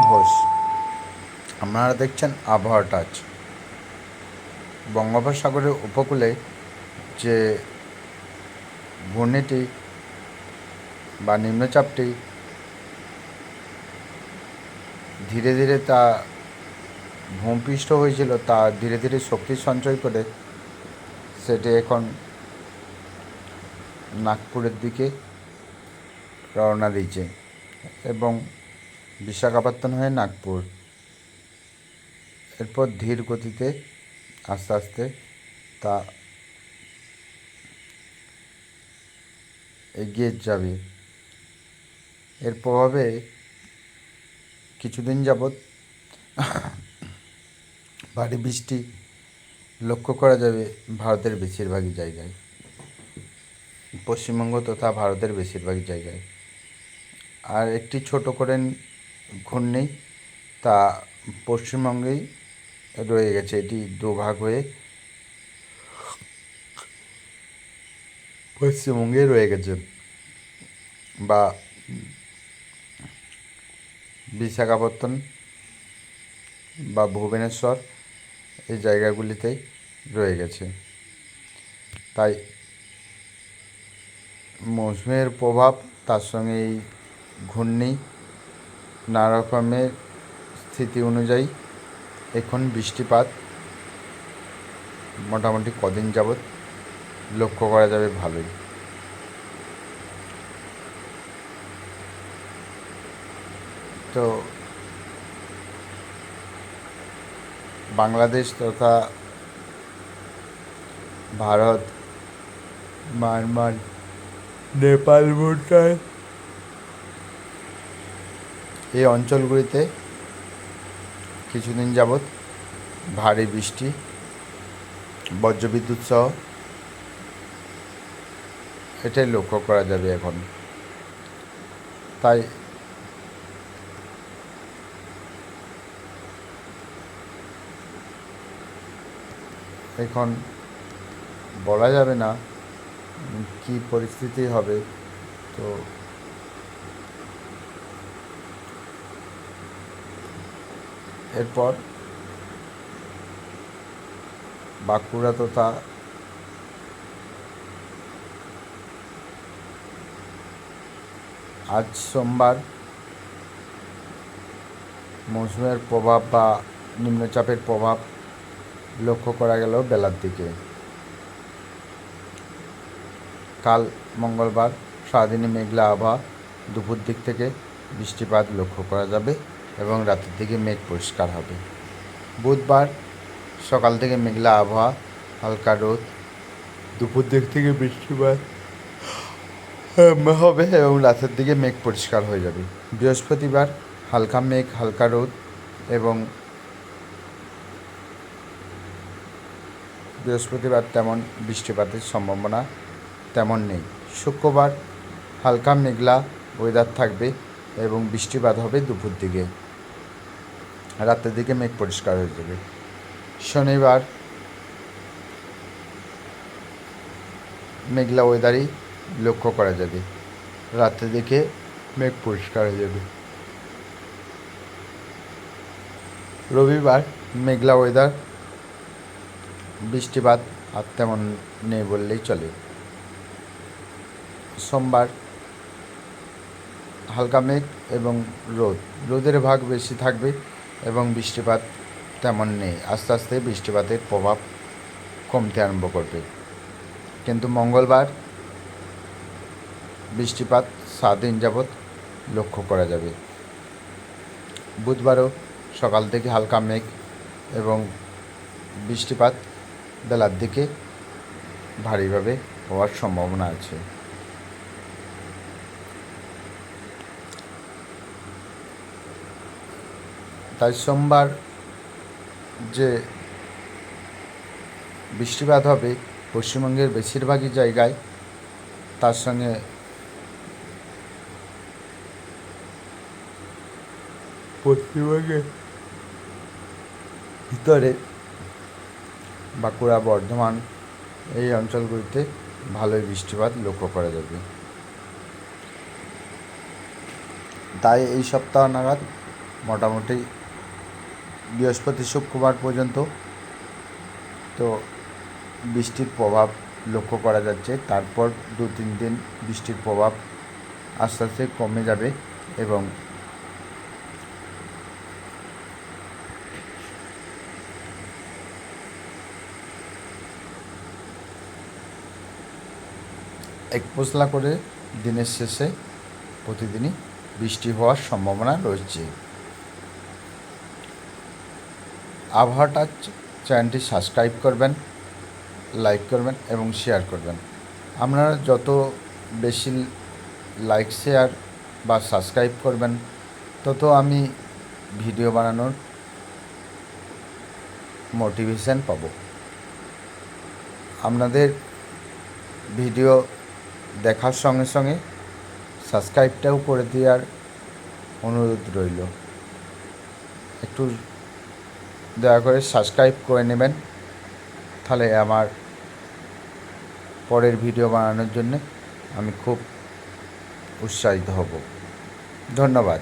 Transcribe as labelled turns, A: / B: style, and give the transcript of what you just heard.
A: ঘোষ। আপনারা দেখছেন আবহাওয়া টাচ। বঙ্গোপসাগরের উপকূলে যে ঘূর্ণিটি বা নিম্নচাপটি ধীরে ধীরে তা ভূপৃষ্ঠ হয়েছিল, তা ধীরে ধীরে শক্তি সঞ্চয় করে সেটি এখন নাগপুরের দিকে রওনা দিয়েছে এবং বিশাখাপত্তনম হয়ে নাগপুর, এরপর ধীর গতিতে আস্তে আস্তে তা এগিয়ে যাবে। এর প্রভাবে কিছুদিন যাবৎ ভারী বৃষ্টি লক্ষ্য করা যাবে ভারতের বেশিরভাগই জায়গায়, পশ্চিমবঙ্গ তথা ভারতের বেশিরভাগ জায়গায়। আর একটি ছোট করে ঘূর্ণি তা পশ্চিমবঙ্গেই রয়ে গেছে, এটি দুভাগ হয়ে পশ্চিমবঙ্গে রয়ে গেছে বা বিশাখাপত্তনম বা ভুবনেশ্বর এই জায়গাগুলিতেই রয়ে গেছে। তাই মৌসুমের প্রভাব, তার সঙ্গে এই ঘূর্ণি, নানা রকমের স্থিতি অনুযায়ী এখন বৃষ্টিপাত মোটামুটি কদিন যাবৎ লক্ষ্য করা যাবে ভালোই। তো বাংলাদেশ তথা ভারত, মায়ানমার, নেপাল, ভুটান এই অঞ্চলগুলিতে কিছুদিন যাবৎ ভারী বৃষ্টি, বজ্রবিদ্যুৎ সহ এটাই লক্ষ্য করা যাবে এখন। তাই এখন বলা যাবে না কি পরিস্থিতি হবে। তো এরপর বাঁকুড়া তথা আজ সোমবার মৌসুমের প্রভাব বা নিম্নচাপের প্রভাব লক্ষ্য করা গেল বেলার দিকে। কাল মঙ্গলবার সারাদিনে মেঘলা আবহাওয়া, দুপুর দিক থেকে বৃষ্টিপাত লক্ষ্য করা যাবে এবং রাতের দিকে মেঘ পরিষ্কার হবে। বুধবার সকাল থেকে মেঘলা আবহাওয়া, হালকা রোদ, দুপুর দিক থেকে বৃষ্টিপাত হবে এবং রাতের দিকে মেঘ পরিষ্কার হয়ে যাবে। বৃহস্পতিবার হালকা মেঘ, হালকা রোদ এবং বৃহস্পতিবার তেমন বৃষ্টিপাতের সম্ভাবনা তেমন নেই। শুক্রবার হালকা মেঘলা ওয়েদার থাকবে এবং বৃষ্টিপাত হবে দুপুর দিকে, রাতের দিকে মেঘ পরিষ্কার হয়ে যাবে। শনিবার মেঘলা ওয়েদারই লক্ষ্য করা যাবে, রাতের দিকে মেঘ পরিষ্কার হয়ে যাবে। রবিবার মেঘলা ওয়েদার, বৃষ্টিপাত আর তেমন নেই বললেই চলে। সোমবার হালকা মেঘ এবং রোদের ভাগ বেশি থাকবে এবং বৃষ্টিপাত তেমন নেই, আস্তে আস্তে বৃষ্টিপাতের প্রভাব কমতে আরম্ভ করবে। কিন্তু মঙ্গলবার বৃষ্টিপাত 7 দিন যাবৎ লক্ষ্য করা যাবে। বুধবারও সকাল থেকে হালকা মেঘ এবং বৃষ্টিপাত বেলার দিকে ভারীভাবে হওয়ার সম্ভাবনা আছে। তাই সোমবার যে বৃষ্টিপাত হবে পশ্চিমবঙ্গের বেশিরভাগই জায়গায়, তার সঙ্গে পশ্চিমবঙ্গের ভিতরে বাঁকুড়া, বর্ধমান এই অঞ্চলগুলিতে ভালোই বৃষ্টিপাত লক্ষ্য করা যাবে। তাই এই সপ্তাহ নাগাদ মোটামুটি বৃহস্পতি শুক্রবার পর্যন্ত তো বৃষ্টির প্রভাব লক্ষ্য করা যাচ্ছে। তারপর 2-3 দিন বৃষ্টির প্রভাব আস্তে আস্তে কমে যাবে এবং এক পশলা করে দিনের শেষে প্রতিদিনই বৃষ্টি হওয়ার সম্ভাবনা রয়েছে। আবহাওয়া টাচ চ্যানেলটি সাবস্ক্রাইব করবেন, লাইক করবেন এবং শেয়ার করবেন। আপনারা যত বেশি লাইক, শেয়ার বা সাবস্ক্রাইব করবেন তত আমি ভিডিও বানানোর মোটিভেশন পাব। আপনাদের ভিডিও দেখার সঙ্গে সঙ্গে সাবস্ক্রাইবটাও করে দেওয়ার অনুরোধ রইল। একটু দয়া করে সাবস্ক্রাইব করে নেবেন, তাহলে আমার পরের ভিডিও বানানোর জন্য আমি খুব উৎসাহিত হব। ধন্যবাদ।